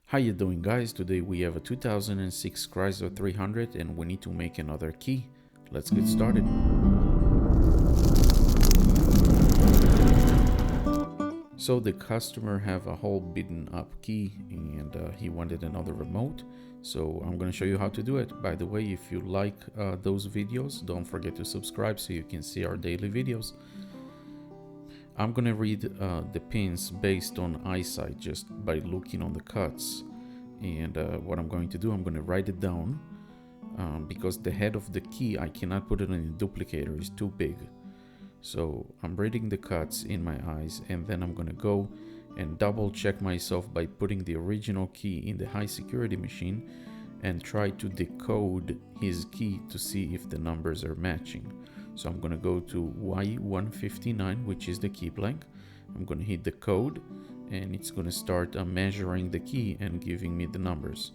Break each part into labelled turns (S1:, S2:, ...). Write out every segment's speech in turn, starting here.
S1: How you doing, guys? Today we have a 2006 Chrysler 300 and we need to make another key. Let's get started. So the customer have a whole beaten up key and he wanted another remote. So I'm going to show you how to do it. By the way, if you like those videos, don't forget to subscribe so you can see our daily videos. I'm going to read the pins based on eyesight just by looking on the cuts. And what I'm going to do, I'm going to write it down because the head of the key, I cannot put it in a duplicator, it's too big. So I'm reading the cuts in my eyes, and then I'm going to go and double check myself by putting the original key in the high security machine and try to decode his key to see if the numbers are matching. So I'm going to go to Y159, which is the key blank. I'm going to hit the code and it's going to start measuring the key and giving me the numbers.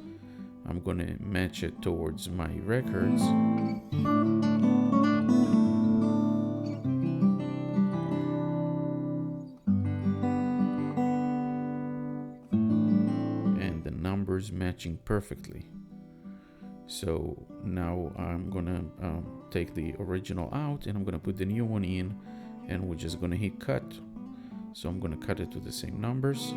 S1: I'm going to match it towards my records. And the numbers matching perfectly. So now I'm gonna take the original out and I'm gonna put the new one in, and we're just gonna hit cut. So I'm gonna cut it to the same numbers.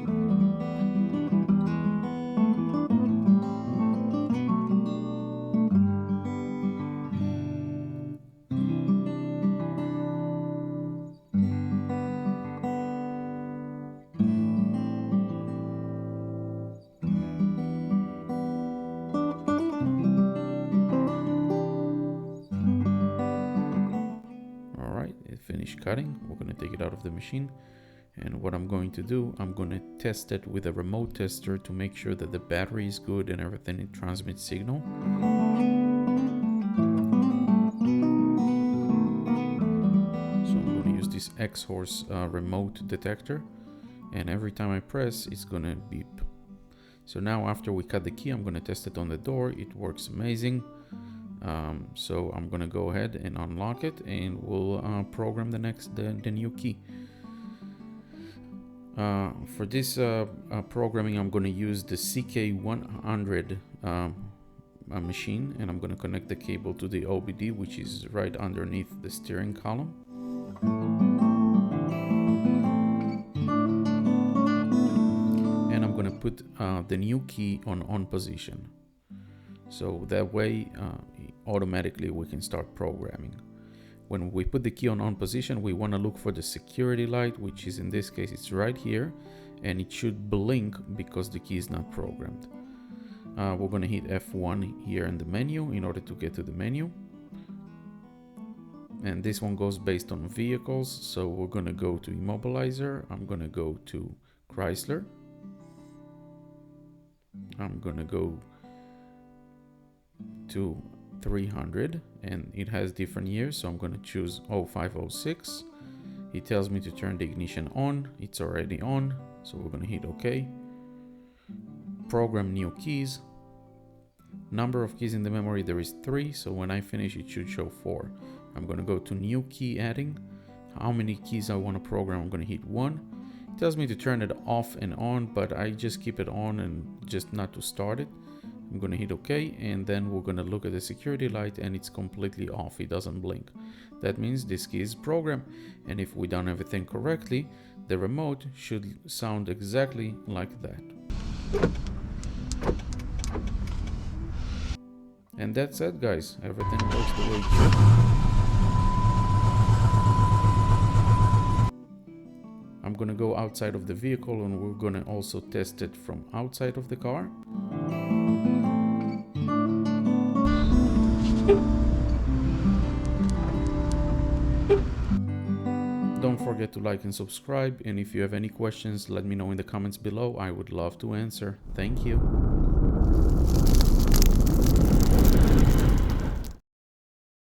S1: Finish cutting. We're going to take it out of the machine, and what I'm going to do, I'm going to test it with a remote tester to make sure that the battery is good and everything, it transmits signal. So I'm going to use this X-Horse remote detector, and every time I press it's going to beep. So now after we cut the key, I'm going to test it on the door. It works amazing. So I'm gonna go ahead and unlock it, and we'll program the new key. For this programming, I'm gonna use the CK100 machine, and I'm gonna connect the cable to the OBD, which is right underneath the steering column. And I'm gonna put the new key on position. So that way, automatically we can start programming. When we put the key on position, we want to look for the security light, which is in this case, it's right here, and it should blink because the key is not programmed. We're going to hit F1 here in the menu in order to get to the menu. And this one goes based on vehicles. So we're going to go to immobilizer. I'm going to go to Chrysler. I'm going to go to 300, and it has different years, so I'm going to choose 0506. It tells me to turn the ignition on. It's already on, so we're going to hit OK. Program new keys. Number of keys in the memory, there is 3, so when I finish it should show 4. I'm going to go to new key adding. How many keys I want to program, I'm going to hit 1. It tells me to turn it off and on, but I just keep it on and just not to start it. I'm going to hit OK, and then we're going to look at the security light, and it's completely off. It doesn't blink. That means this key is programmed, and if we done everything correctly, the remote should sound exactly like that. And that's it, guys. Everything works the way it should. I'm going to go outside of the vehicle, and we're going to also test it from outside of the car. Don't forget to like and subscribe, and if you have any questions, let me know in the comments below. I would love to answer. Thank you.